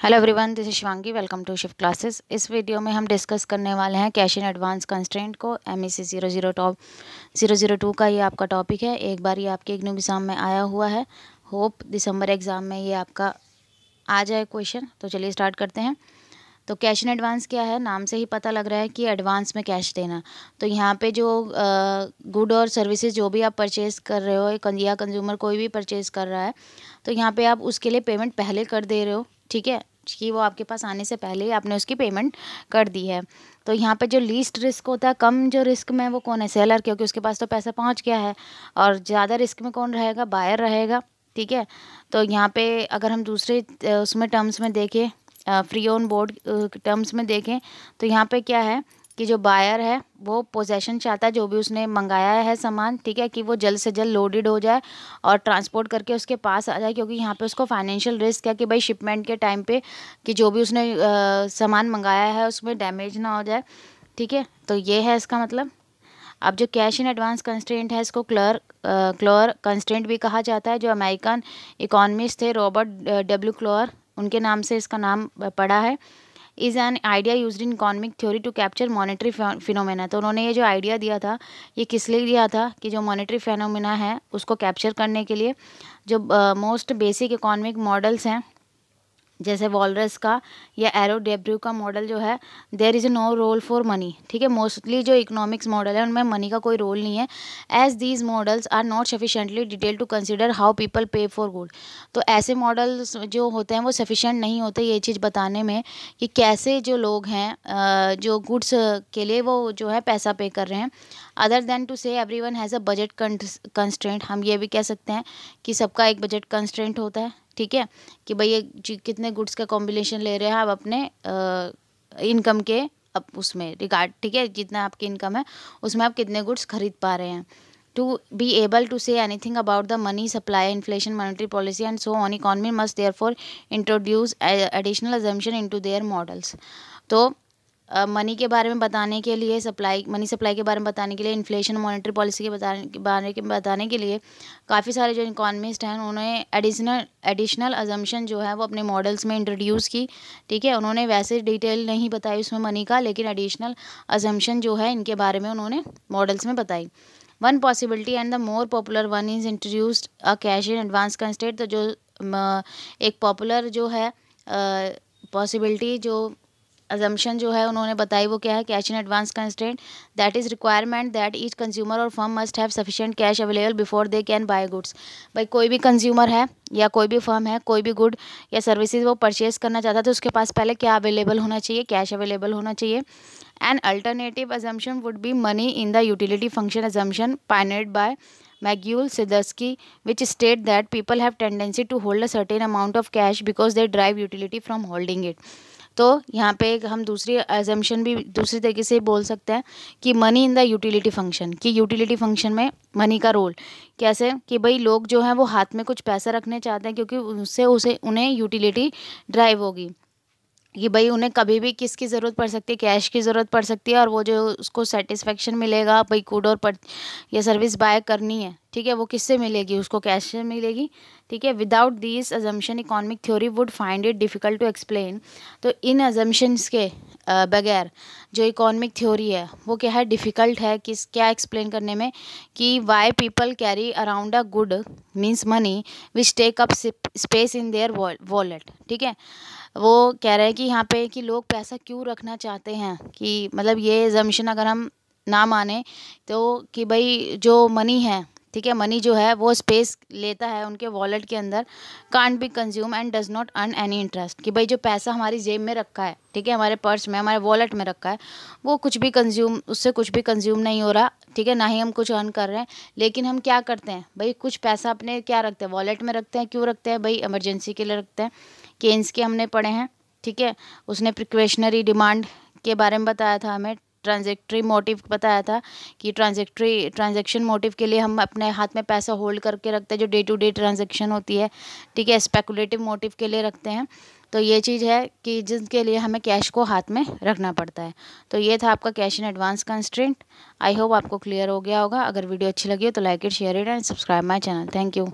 Hello everyone, this is Shivangi. Welcome to Shift classes. इस video में हम डिस्कस करने वाले हैं कैश इन एडवांस कंस्ट्रेंट को। MEC 002 का ये आपका टॉपिक है। एक बार ये आपके इग्नू एग्ज़ाम में आया हुआ है। होप दिसंबर एग्ज़ाम में ये आपका आ जाए क्वेश्चन। तो चलिए स्टार्ट करते हैं। तो कैश इन एडवांस क्या है, नाम से ही पता लग रहा है कि एडवांस में कैश देना। तो यहाँ पे जो गुड और सर्विसेज जो भी आप परचेज़ कर रहे हो या कंज्यूमर कोई भी परचेज़ कर रहा है, तो यहाँ पे आप उसके लिए पेमेंट पहले कर दे रहे हो, ठीक है, कि वो आपके पास आने से पहले ही आपने उसकी पेमेंट कर दी है। तो यहाँ पे जो लीस्ट रिस्क होता है, कम जो रिस्क में वो कौन है, सेलर, क्योंकि उसके पास तो पैसा पहुँच गया है। और ज़्यादा रिस्क में कौन रहेगा, बायर रहेगा, ठीक है। तो यहाँ पे अगर हम दूसरे उसमें टर्म्स में देखें, फ्री ऑन बोर्ड टर्म्स में देखें, तो यहाँ पे क्या है कि जो बायर है वो पोजेशन चाहता है, जो भी उसने मंगाया है सामान, ठीक है, कि वो जल्द से जल्द लोडेड हो जाए और ट्रांसपोर्ट करके उसके पास आ जाए, क्योंकि यहाँ पे उसको फाइनेंशियल रिस्क है कि भाई शिपमेंट के टाइम पे कि जो भी उसने सामान मंगाया है उसमें डैमेज ना हो जाए, ठीक है। तो ये है इसका मतलब। अब जो कैश इन एडवांस कंस्ट्रेंट है, इसको क्लोर कंस्ट्रेंट भी कहा जाता है। जो अमेरिकन इकोनॉमिस्ट थे रॉबर्ट डब्ल्यू क्लोर, उनके नाम से इसका नाम पड़ा है। Is an idea used in economic theory to capture monetary phenomena. तो उन्होंने ये जो आइडिया दिया था, ये किस लिए दिया था कि जो मॉनेटरी फिनोमेना है उसको कैप्चर करने के लिए। जो मोस्ट बेसिक इकोनॉमिक मॉडल्स हैं, जैसे वॉलरस का या एरो डेब्रू का मॉडल जो है, there is no role for money, ठीक है। मोस्टली जो इकोनॉमिक्स मॉडल है उनमें मनी का कोई रोल नहीं है। As these models are not sufficiently detail to consider how people pay for good. तो ऐसे मॉडल्स जो होते हैं वो सफिशेंट नहीं होते ये चीज़ बताने में कि कैसे जो लोग हैं जो गुड्स के लिए वो जो है पैसा पे कर रहे हैं। अदर देन टू से every one has a budget constraint, हम ये भी कह सकते हैं कि सबका एक बजट कंस्ट्रेंट होता है, ठीक है, कि भाई ये कितने गुड्स का कॉम्बिनेशन ले रहे हैं आप अपने इनकम के अब उसमें रिगार्ड, ठीक है, जितना आपकी इनकम है उसमें आप कितने गुड्स खरीद पा रहे हैं। To be able to say anything about the money supply, inflation, monetary policy and so on, economy must therefore introduce additional assumption into their models. तो मनी के बारे में बताने के लिए, मनी सप्लाई के बारे में बताने के लिए, इन्फ्लेशन, मॉनेटरी पॉलिसी के बताने के लिए काफ़ी सारे जो इकोनॉमिस्ट हैं उन्होंने एडिशनल अजम्पशन जो है वो अपने मॉडल्स में इंट्रोड्यूस की, ठीक है। उन्होंने वैसे डिटेल नहीं बताई उसमें मनी का, लेकिन एडिशनल अजम्पशन जो है इनके बारे में उन्होंने मॉडल्स में बताई। One possibility and the more popular one is introduced a cash in advance constraint. तो जो एक पॉपुलर जो है पॉसिबिलिटी, जो अजम्पशन जो है उन्होंने बताई, वो क्या है, cash in advance constraint that is requirement that each consumer or firm must have sufficient cash available before they can buy goods. भाई कोई भी कंज्यूमर है या कोई भी फर्म है, कोई भी गुड या सर्विसेज वो परचेज करना चाहता है, तो उसके पास पहले क्या अवेलेबल होना चाहिए, कैश अवेलेबल होना चाहिए। An alternative assumption would be money in the utility function assumption pioneered by McGill Sidersky, which state that people have tendency to hold a certain amount of cash because they derive utility from holding it. तो यहाँ पे हम दूसरी assumption भी दूसरी तरीके से बोल सकते हैं कि money in the utility function, कि यूटिलिटी फंक्शन में मनी का रोल कैसे, कि भाई लोग जो हैं वो हाथ में कुछ पैसा रखने चाहते हैं क्योंकि उससे उन्हें यूटिलिटी ड्राइव होगी, कि भाई उन्हें कभी भी किसकी ज़रूरत पड़ सकती है, कैश की ज़रूरत पड़ सकती है, और वो जो उसको सेटिस्फेक्शन मिलेगा भाई गुड और या सर्विस बाय करनी है, ठीक है, वो किससे मिलेगी, उसको कैश से मिलेगी, ठीक है। Without this assumption economic theory would find it difficult to explain. तो इन अजम्पशंस के बगैर जो इकोनॉमिक थ्योरी है वो क्या है, डिफ़िकल्ट है क्या एक्सप्लेन करने में, कि why people carry around a good means money which take up space in their wallet, ठीक है। वो कह रहे हैं कि यहाँ पे कि लोग पैसा क्यों रखना चाहते हैं, कि मतलब ये अजम्पशन अगर हम ना माने तो, कि भाई जो मनी है, ठीक है, मनी जो है वो स्पेस लेता है उनके वॉलेट के अंदर, can't be consume and does not earn any interest. कि भाई जो पैसा हमारी जेब में रखा है, ठीक है, हमारे पर्स में, हमारे वॉलेट में रखा है, वो कुछ भी कंज्यूम, उससे कुछ भी कंज्यूम नहीं हो रहा, ठीक है, ना ही हम कुछ अर्न कर रहे हैं। लेकिन हम क्या करते हैं भाई, कुछ पैसा अपने क्या रखते हैं, वॉलेट में रखते हैं। क्यों रखते हैं भाई, इमरजेंसी के लिए रखते हैं। केन्स के हमने पढ़े हैं, ठीक है, उसने प्रिक्वेशनरी डिमांड के बारे में बताया था हमें, ट्रांजेक्टरी मोटिव बताया था कि ट्रांजेक्शन मोटिव के लिए हम अपने हाथ में पैसा होल्ड करके रखते हैं, जो डे टू डे ट्रांजेक्शन होती है, ठीक है, स्पेकुलेटिव मोटिव के लिए रखते हैं। तो ये चीज़ है कि जिसके लिए हमें कैश को हाथ में रखना पड़ता है। तो ये था आपका cash in advance constraint. I hope आपको क्लियर हो गया होगा। अगर वीडियो अच्छी लगी हो तो like it, share it and subscribe my channel. Thank you.